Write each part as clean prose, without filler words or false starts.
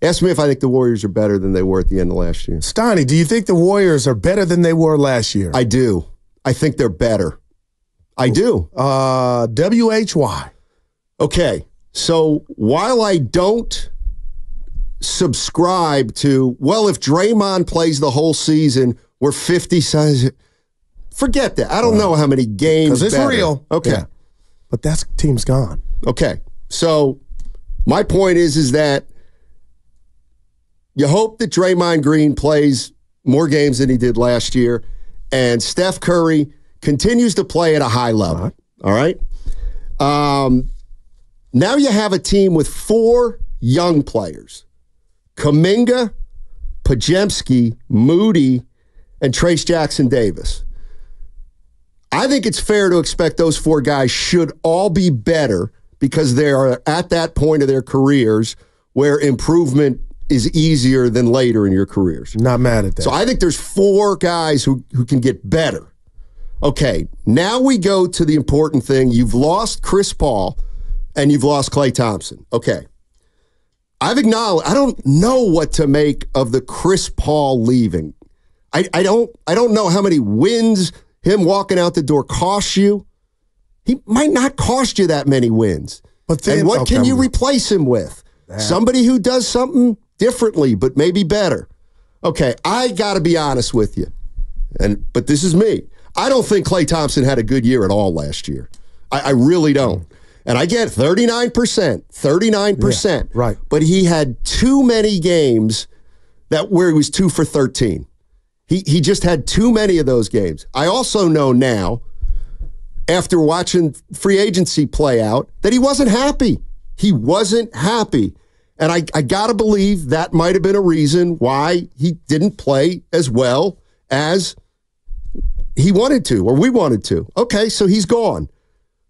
Ask me if I think the Warriors are better than they were at the end of last year. Steiny, do you think the Warriors are better than they were last year? I do. I think they're better. I do. WHY. Okay, so while I don't subscribe to, well, if Draymond plays the whole season, we're 50 size. Forget that. I don't know how many games. Because it's better. real. Okay. Yeah. But that team's gone. Okay. So my point is that you hope that Draymond Green plays more games than he did last year, and Steph Curry continues to play at a high level. All right? Now you have a team with 4 young players. Kuminga, Podziemski, Moody, and Trace Jackson-Davis. I think it's fair to expect those 4 guys should all be better because they are at that point of their careers where improvement is easier than later in your careers. Not mad at that. So I think there's 4 guys who can get better. Okay, now we go to the important thing. You've lost Chris Paul and you've lost Klay Thompson. Okay. I've acknowledged, I don't know what to make of the Chris Paul leaving. I don't know how many wins him walking out the door costs you. He might not cost you that many wins. But then, and what can you replace him with? Somebody who does something differently, but maybe better. Okay, I got to be honest with you, but this is me. I don't think Klay Thompson had a good year at all last year. I really don't. And I get 39%, yeah, right. But he had too many games where he was 2 for 13. He just had too many of those games. I also know now, after watching free agency play out, that he wasn't happy. He wasn't happy. And I got to believe that might have been a reason why he didn't play as well as he wanted to, or we wanted to. Okay, so he's gone.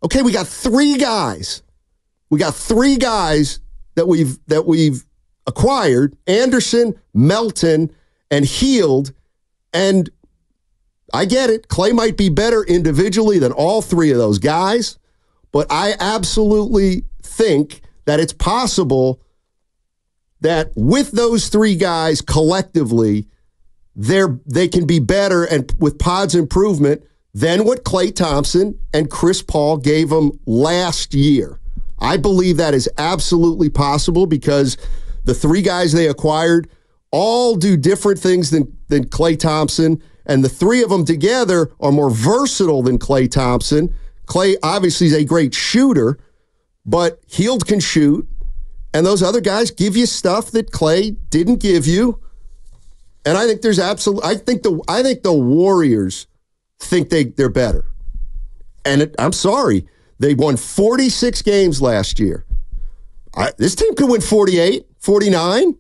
Okay, we got 3 guys. We got 3 guys that we've acquired: Anderson, Melton, and Hield. And I get it. Klay might be better individually than all 3 of those guys, but I absolutely think that it's possible that with those 3 guys collectively, they can be better and with Pod's improvement than what Klay Thompson and Chris Paul gave them last year. I believe that is absolutely possible because the 3 guys they acquired all do different things than Klay Thompson, and the 3 of them together are more versatile than Klay Thompson. Klay obviously is a great shooter, but Hield can shoot, and those other guys give you stuff that Klay didn't give you. And I think there's I think the Warriors think they're better. And I'm sorry, they won 46 games last year. This team could win 48, 49.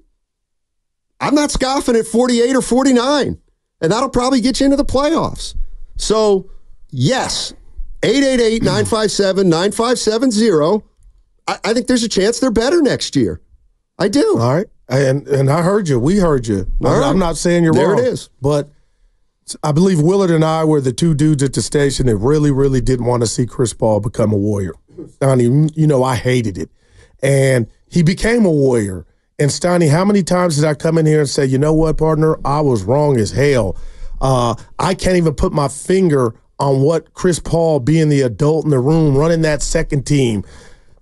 I'm not scoffing at 48 or 49. And that'll probably get you into the playoffs. So, yes, 888-957-9570. I think there's a chance they're better next year. I do. All right. And I heard you. We heard you. All right. I'm not saying you're wrong. There it is. But I believe Willard and I were the 2 dudes at the station that really, really didn't want to see Chris Paul become a Warrior. Steiny, I hated it. And he became a Warrior. And Steiny, how many times did I come in here and say, you know what, partner, I was wrong as hell. I can't even put my finger on what Chris Paul, being the adult in the room, running that second team.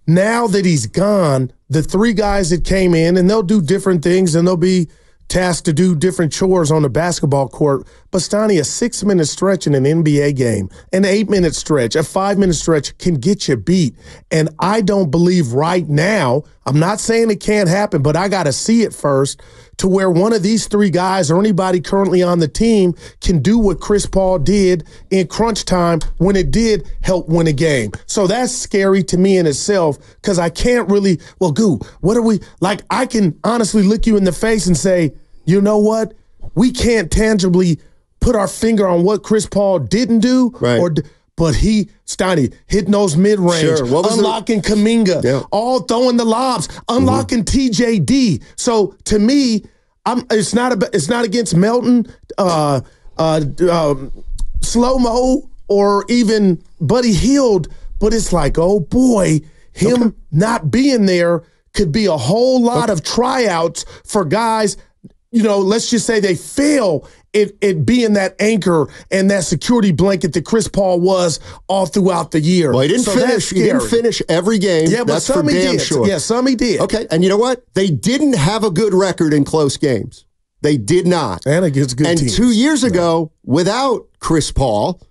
Now that he's gone, the 3 guys that came in, and they'll do different things, and they'll be tasked to do different chores on the basketball court. But Steiny, a 6-minute stretch in an NBA game, an 8-minute stretch, a 5-minute stretch can get you beat. And I don't believe right now, I'm not saying it can't happen, but I got to see it first, to where one of these 3 guys or anybody currently on the team can do what Chris Paul did in crunch time when it did help win a game. So that's scary to me in itself, because I can't really, Goo, what are we, like, I can honestly look you in the face and say, you know what? We can't tangibly put our finger on what Chris Paul didn't do, right. But Steiny, hitting those mid-range, unlocking Kuminga, all throwing the lobs, unlocking TJD. So to me, it's not against Melton, slow-mo, or even Buddy Hield, but it's like, oh boy, him not being there could be a whole lot of tryouts for guys. Let's just say they fail it being that anchor and that security blanket that Chris Paul was all throughout the year. Well, he didn't finish. He didn't finish every game. Yeah, but that's some for he damn did. sure. Yeah, some he did. Okay, and you know what? They didn't have a good record in close games. They did not. And against good teams. And 2 years ago, without Chris Paul,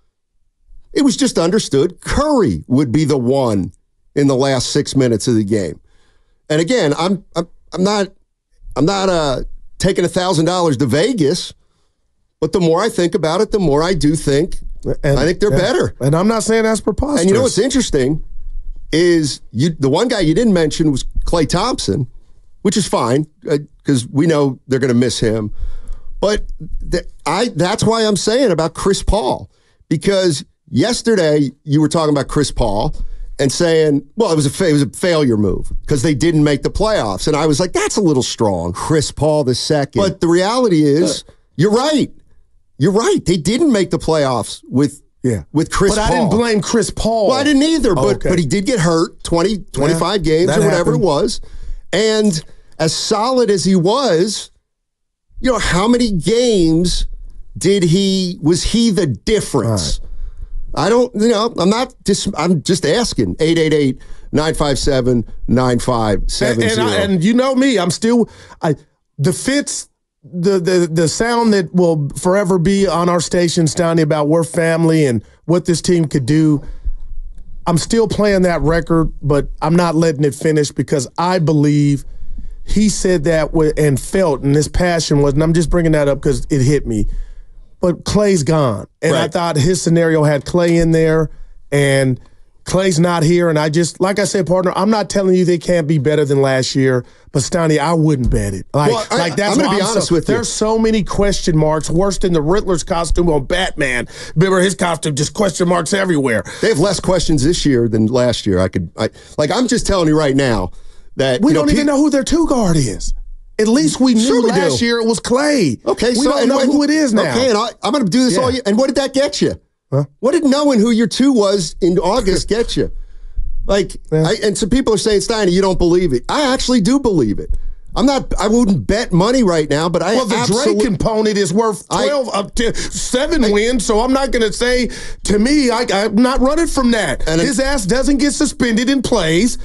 it was just understood Curry would be the one in the last 6 minutes of the game. And again, I'm not taking $1,000 to Vegas, but the more I think about it, the more I do think I think they're better. And I'm not saying that's preposterous. And you know what's interesting is the one guy you didn't mention was Klay Thompson, which is fine because we know they're going to miss him. But that's why I'm saying about Chris Paul, because yesterday you were talking about Chris Paul and saying, well, it was a failure move because they didn't make the playoffs. And I was like, that's a little strong. Chris Paul the second. But the reality is, you're right. You're right. They didn't make the playoffs with Chris Paul. But I didn't blame Chris Paul. Well, I didn't either, but he did get hurt 25 games or whatever it was. And as solid as he was, how many games was he the difference? Right. I don't, I'm just asking. 888-957-9570. And you know me, I'm still, the Fitz, the sound that will forever be on our station, Steiny, about we're family and what this team could do. I'm still playing that record, but I'm not letting it finish because I believe he said that and felt, and his passion was, and I'm just bringing that up because it hit me, but Klay's gone. And I thought his scenario had Klay in there, and Klay's not here. And like I said, partner, I'm not telling you they can't be better than last year, but Steiny, I wouldn't bet it. That's I'm going to be honest with you. There's so many question marks, worse than the Riddler's costume on Batman. Remember his costume, just question marks everywhere. They have less questions this year than last year. I'm just telling you right now that we don't even know who their two guard is. At least we knew last year it was Clay. Okay, we don't know who it is now. Okay, and I'm going to do this all year. And what did that get you? Huh? What did knowing who your two was in August get you? And some people are saying, Steiny, you don't believe it. I actually do believe it. I wouldn't bet money right now, but the Drake component is worth 12 up to 7 wins, so I'm not going to say, to me, I'm not running from that. And his ass doesn't get suspended and plays.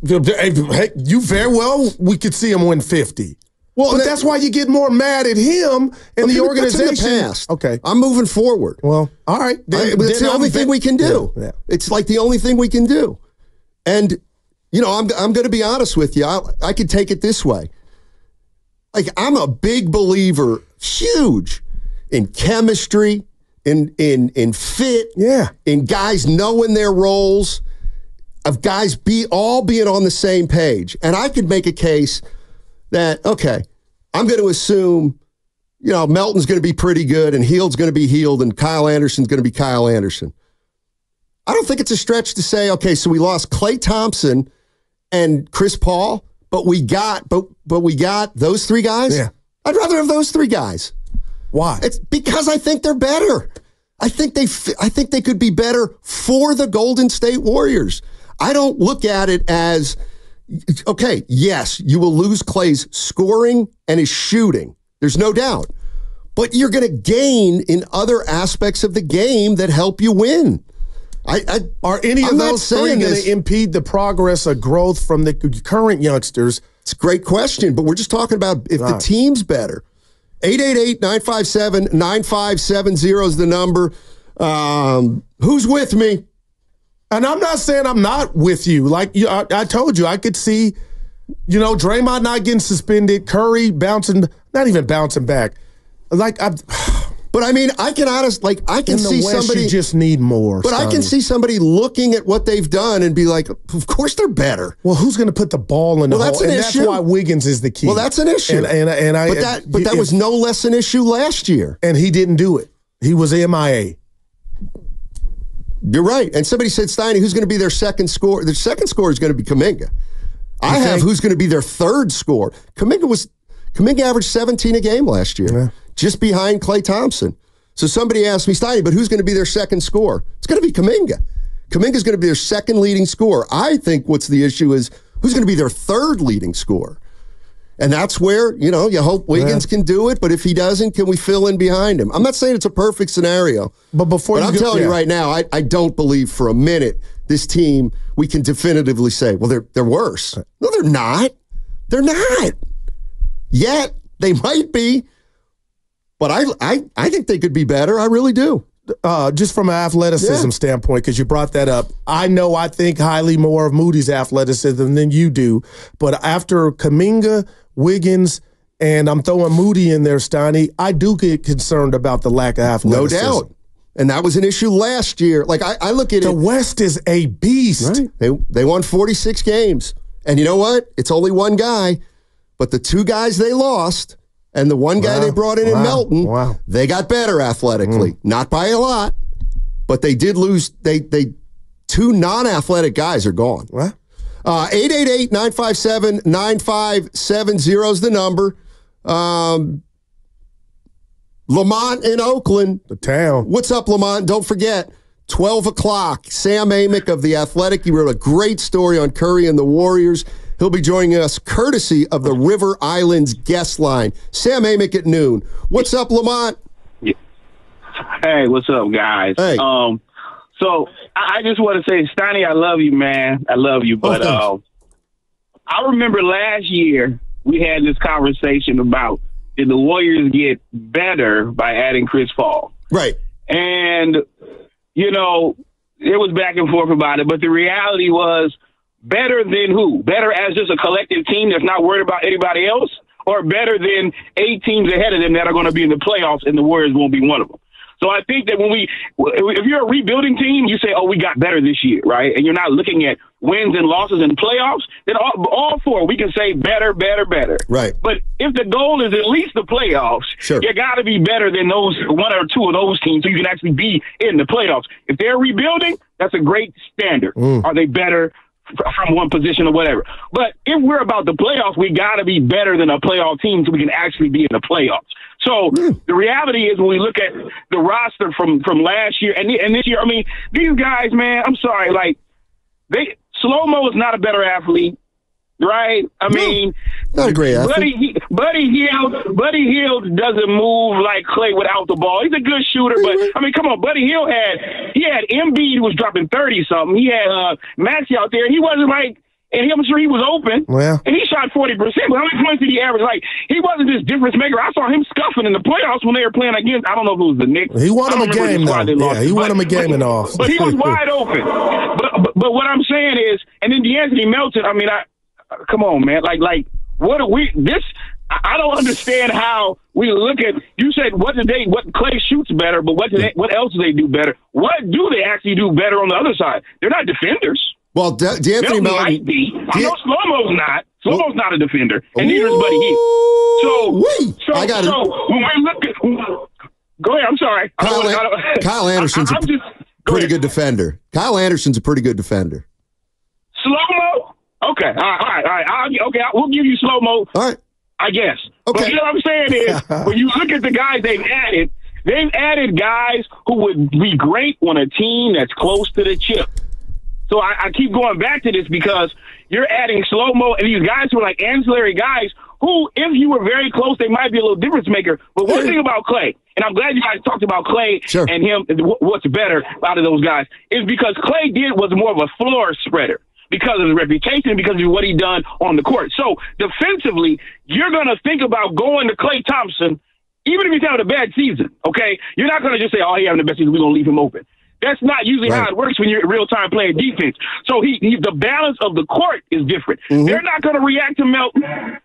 You very well, we could see him win 50. Well, but that's why you get more mad at him and the organization. That's in the past. Okay. I'm moving forward. Well, all right. It's the only thing we can do. Yeah. It's like the only thing we can do. And, I'm going to be honest with you. I could take it this way. I'm a big believer, huge, in chemistry, in fit, in guys knowing their roles, of guys all being on the same page. And I could make a case that, okay, I'm going to assume, Melton's going to be pretty good and Hield's going to be Hield and Kyle Anderson's going to be Kyle Anderson. I don't think it's a stretch to say, okay, so we lost Klay Thompson and Chris Paul, but we got those three guys? Yeah. I'd rather have those three guys. Why? It's because I think they're better. I think they could be better for the Golden State Warriors. I don't look at it as, okay, yes, you will lose Klay's scoring and his shooting. There's no doubt. But you're going to gain in other aspects of the game that help you win. Are any of those three going to impede the progress or growth from the current youngsters? It's a great question, but we're just talking about if the team's better. 888-957-9570 is the number. Who's with me? And I'm not saying I'm not with you. I told you, I could see, Draymond not getting suspended, Curry not even bouncing back. But I mean, I can see somebody. You just need more. But I can see somebody looking at what they've done and be like, of course they're better. Well, who's going to put the ball in the hole? That's an issue. That's why Wiggins is the key. Well, that's an issue. But that was no less an issue last year. And he didn't do it. He was MIA. You're right. And somebody said, Steiny, who's going to be their second scorer? Their second scorer is going to be Kuminga. I have who's going to be their third scorer. Kuminga averaged 17 a game last year, just behind Klay Thompson. So somebody asked me, Steiny, but who's going to be their second scorer? It's going to be Kuminga. Kuminga's going to be their second leading scorer. I think what's the issue is Who's going to be their third leading scorer? And that's where, you hope Wiggins can do it, but if he doesn't, can we fill in behind him? I'm not saying it's a perfect scenario, but I'm telling you right now, I don't believe for a minute this team, we can definitively say, well, they're worse. No, they're not. They're not. Yet, they might be, but I think they could be better. I really do. Just from an athleticism standpoint, because you brought that up, I think highly more of Moody's athleticism than you do, but after Kuminga, Wiggins, and I'm throwing Moody in there, Steiny, I do get concerned about the lack of athleticism. No doubt. And that was an issue last year. Like, I look at it. The West is a beast. Right. They won 46 games. And you know what? It's only one guy, but the two guys they lost and the one guy they brought in Melton, they got better athletically. Not by a lot, but they did lose. They two non-athletic guys are gone. 888-957-9570 is the number. Lamont in Oakland. The town. What's up, Lamont? Don't forget, 12 o'clock, Sam Amick of The Athletic. He wrote a great story on Curry and the Warriors. He'll be joining us courtesy of the River Islands guest line. Sam Amick at noon. What's up, Lamont? Hey, what's up, guys? Hey. So I just want to say, Steiny, I love you, man. I love you. But I remember last year we had this conversation about did the Warriors get better by adding Chris Paul? Right. And, it was back and forth about it. But the reality was better than who? Better as just a collective team that's not worried about anybody else? Or better than 8 teams ahead of them that are going to be in the playoffs and the Warriors won't be one of them? So I think that if you're a rebuilding team, you say, oh, we got better this year, right? And you're not looking at wins and losses in playoffs, then all four, we can say better, better, better. Right. But if the goal is at least the playoffs, you got to be better than those one or two of those teams so you can actually be in the playoffs. If they're rebuilding, that's a great standard. Are they better from one position or whatever? But if we're about the playoffs, we got to be better than a playoff team so we can actually be in the playoffs. So the reality is when we look at the roster from last year and this year, I mean, these guys, man, I'm sorry, like Slow-Mo is not a better athlete, right? I mean, not a great athlete. Buddy Hield doesn't move like Clay without the ball. He's a good shooter, but I mean, come on, Buddy Hield had Embiid who was dropping 30 something. He had Maxey out there, and he wasn't like. And I'm sure he was open, and he shot 40%. But how many points did he average? Like, he wasn't this difference maker. I saw him scuffing in the playoffs when they were playing against, I don't know if it was the Knicks. He won him a game, though. Yeah, he won him a game and off. But he was wide open. But what I'm saying is, and then D'Anthony Melton, I mean, come on, man. Like, what are we, I don't understand how we look at, you said, what Clay shoots better, but what else do they do better? What do they actually do better on the other side? They're not defenders. Well, D'Anthony Melton might be. I know Slow-Mo's not. Slow-Mo's not a defender, and neither is Buddy Hield. So when we look at, go ahead. I'm sorry. Kyle Anderson's a pretty good defender. Kyle Anderson's a pretty good defender. Slow-Mo? Okay. All right. We'll give you Slow-Mo. All right. I guess. Okay. But you know what I'm saying is, when you look at the guys they've added guys who would be great on a team that's close to the chip. So I keep going back to this because you're adding Slow-Mo and these guys who are like ancillary guys who, if you were very close, they might be a little difference maker. But one thing about Clay, and I'm glad you guys talked about Clay and him, what's better out of those guys, is because Clay was more of a floor spreader because of his reputation, because of what he done on the court. So defensively, you're going to think about going to Klay Thompson, even if he's having a bad season, okay? You're not going to just say, oh, he's having the best season, we're going to leave him open. That's not usually how it works when you're real-time playing defense. So the balance of the court is different. They're not going to react to Melton.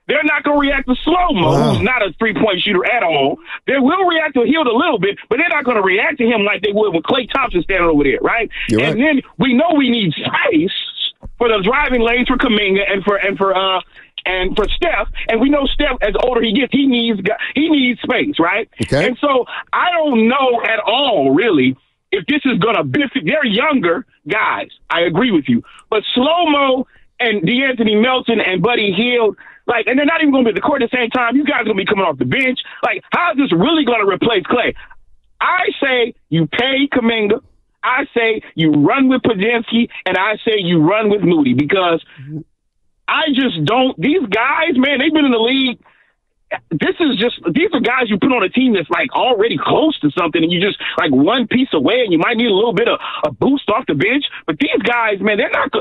They're not going to react to Slow-Mo, who's not a three-point shooter at all. They will react to Hield a little bit, but they're not going to react to him like they would with Klay Thompson standing over there, right? Then we know we need space for the driving lanes for Kuminga and for Steph, and we know Steph, as older he gets, he needs space, right? Okay. And so I don't know at all, really, if this is going to benefit. They're younger guys. I agree with you. But Slow-Mo and D'Anthony Melton and Buddy Hield, and they're not even going to be at the court at the same time. You guys are going to be coming off the bench. How is this really going to replace Clay? I say you pay Kuminga. I say you run with Podziemski, and I say you run with Moody, because I just don't. These guys, man, they've been in the league. These are guys you put on a team that's like already close to something, and you just like one piece away, and you might need a little bit of a boost off the bench. But these guys, man, they're not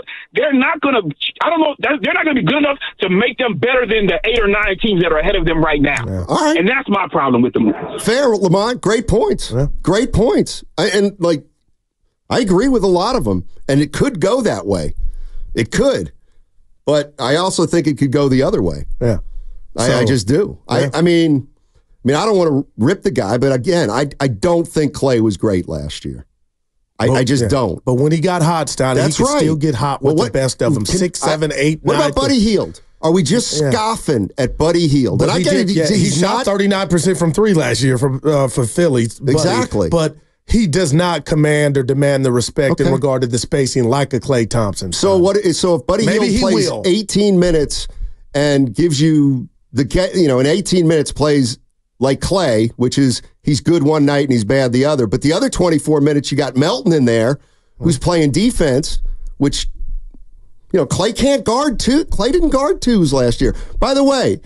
going to. I don't know. They're not going to be good enough to make them better than the 8 or 9 teams that are ahead of them right now. Yeah. All right. And that's my problem with them. Fair, Lamont. Great points. Yeah. Great points. I agree with a lot of them, and it could go that way. It could, but I also think it could go the other way. Yeah. I just do. Yeah. I mean, I don't want to rip the guy, but again, I don't think Clay was great last year. I just don't. But when he got hot, Steiny, he could still get hot with the best of them. 6, 7, 8, 9. What about Buddy Hield? Are we just scoffing at Buddy Hield? And I get it. He shot 39% from 3 last year for Philly. Exactly. But he does not command or demand the respect in regard to the spacing like a Klay Thompson. So if Buddy Hield plays 18 minutes and gives you in 18 minutes plays like Clay, which is he's good one night and he's bad the other. But the other 24 minutes, you got Melton in there who's playing defense, which, Clay can't guard two. Clay didn't guard twos last year. By the way,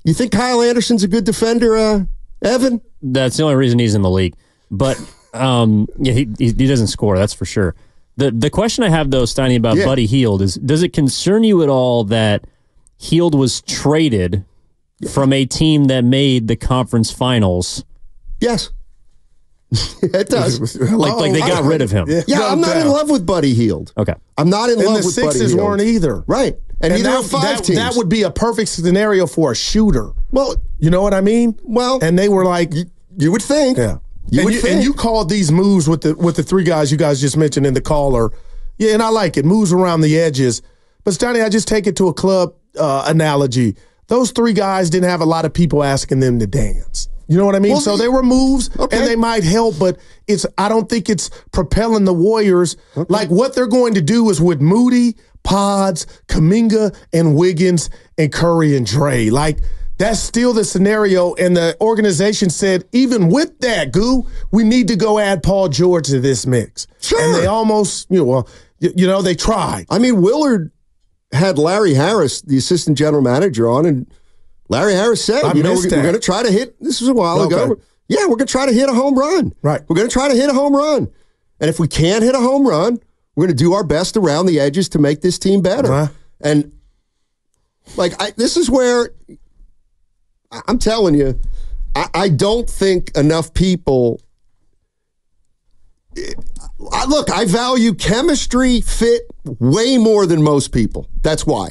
you think Kyle Anderson's a good defender, Evan? That's the only reason he's in the league. But he doesn't score, that's for sure. The question I have, though, Steiny, about Buddy Hield is, does it concern you at all that Hield was traded from a team that made the conference finals? Yes. It does. Like they got rid of him. Yeah, I'm not in love with Buddy Hield. Okay. I'm not in love with Buddy Hield. And the Sixers weren't either. Right. And neither are 5 teams. That would be a perfect scenario for a shooter. Well, you know what I mean? Well. And they were like. You would think. Yeah. And you called these moves with the 3 guys you guys just mentioned in the caller. Yeah, and I like it. Moves around the edges. But, Steiny, I just take it to a club analogy. Those 3 guys didn't have a lot of people asking them to dance. You know what I mean? Well, so they were moves, and they might help, but I don't think it's propelling the Warriors. Okay. Like, what they're going to do is with Moody, Pods, Kuminga, and Wiggins, and Curry and Dre. Like, that's still the scenario, and the organization said, even with that, we need to go add Paul George to this mix. Sure. And they almost, they tried. I mean, Willard had Larry Harris, the assistant general manager, on, and Larry Harris said, we're going to try to hit, this was a while ago. Yeah, we're going to try to hit a home run. Right. We're going to try to hit a home run. And if we can't hit a home run, we're going to do our best around the edges to make this team better. And, this is where, I'm telling you, I don't think enough people. Look, I value chemistry, fit way more than most people. That's why.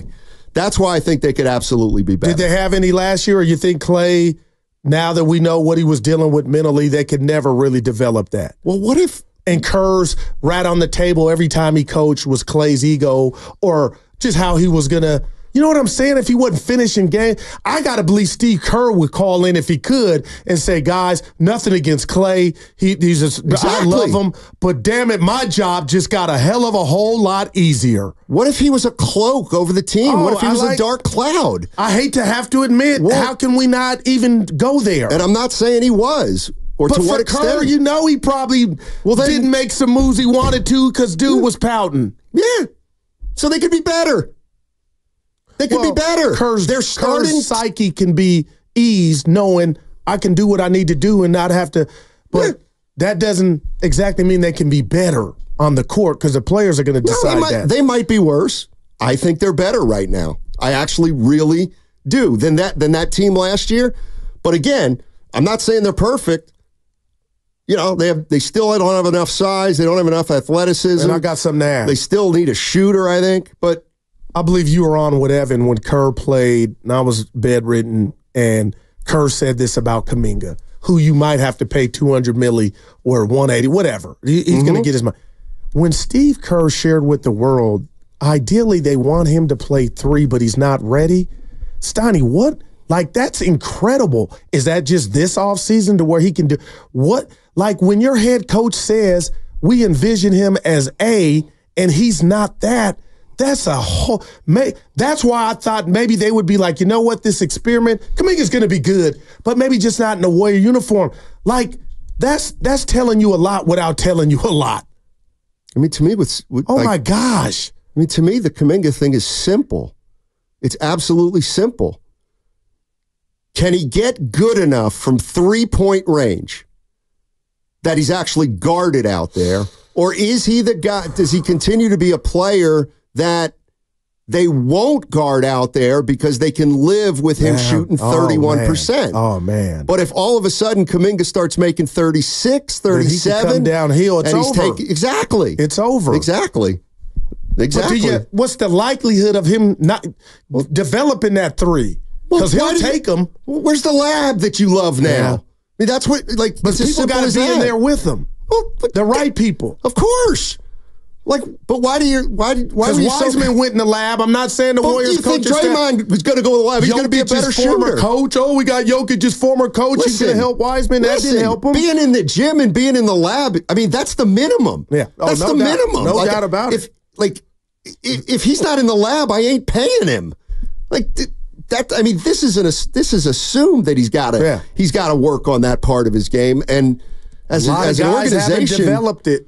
That's why I think they could absolutely be better. Did they have any last year, or you think Clay, now that we know what he was dealing with mentally, they could never really develop that? Well, what if? And Kerr's right on the table every time he coached was Clay's ego, or just how he was going to. You know what I'm saying? If he wasn't finishing game, I got to believe Steve Kerr would call in if he could and say, guys, nothing against Clay. He's just, I love him, but damn it, my job just got a hell of a whole lot easier. What if he was a cloak over the team? What if he was a dark cloud? I hate to have to admit, how can we not even go there? And I'm not saying he was. But to what extent? Kerr, he probably didn't make some moves he wanted to because dude was pouting. Yeah. So they could be better. They could be better. Kerr's psyche can be eased knowing I can do what I need to do and not have to. But that doesn't exactly mean they can be better on the court because the players are going to decide that. They might be worse. I think they're better right now. I actually really do than that team last year. But again, I'm not saying they're perfect. They still don't have enough size. They don't have enough athleticism. And I got something to add. They still need a shooter, I think. But I believe you were on with Evan when Kerr played, and I was bedridden, and Kerr said this about Kuminga, who you might have to pay $200 million or $180, whatever. He's going to get his money. When Steve Kerr shared with the world, ideally they want him to play 3, but he's not ready. Steiny, what? Like, that's incredible. Is that just this offseason to where he can do what? Like, when your head coach says we envision him as A, and he's not that, that's a whole. That's why I thought maybe they would be like, you know what, this experiment, Kuminga's going to be good, but maybe just not in a Warrior uniform. Like, that's telling you a lot without telling you a lot. I mean, to me, my gosh. I mean, to me, the Kuminga thing is simple. It's absolutely simple. Can he get good enough from 3-point range that he's actually guarded out there? Or is he the guy, does he continue to be a player that they won't guard out there because they can live with him shooting 31%? Oh, man. But if all of a sudden Kuminga starts making 36, 37, then he can come downhill, it's over. Exactly. It's over. Exactly. What's the likelihood of him not developing that three? Because he'll take them. Where's the lab that you love now? Yeah. I mean, that's what, like, but people got to be in there with him. Well, the right people. Of course. Like, but why because Wiseman went in the lab. I'm not saying the Warriors coach. You think Draymond was going to go in the lab? He's going to be a better former shooter. Coach. Oh, we got Jokic's former coach. He's going to help Wiseman. That didn't help him. Being in the gym and being in the lab, I mean, that's the minimum. Yeah, that's the minimum. No doubt about it. If he's not in the lab, I ain't paying him. Like that. I mean, this is assumed that he's got to work on that part of his game. And as an organization, haven't developed it.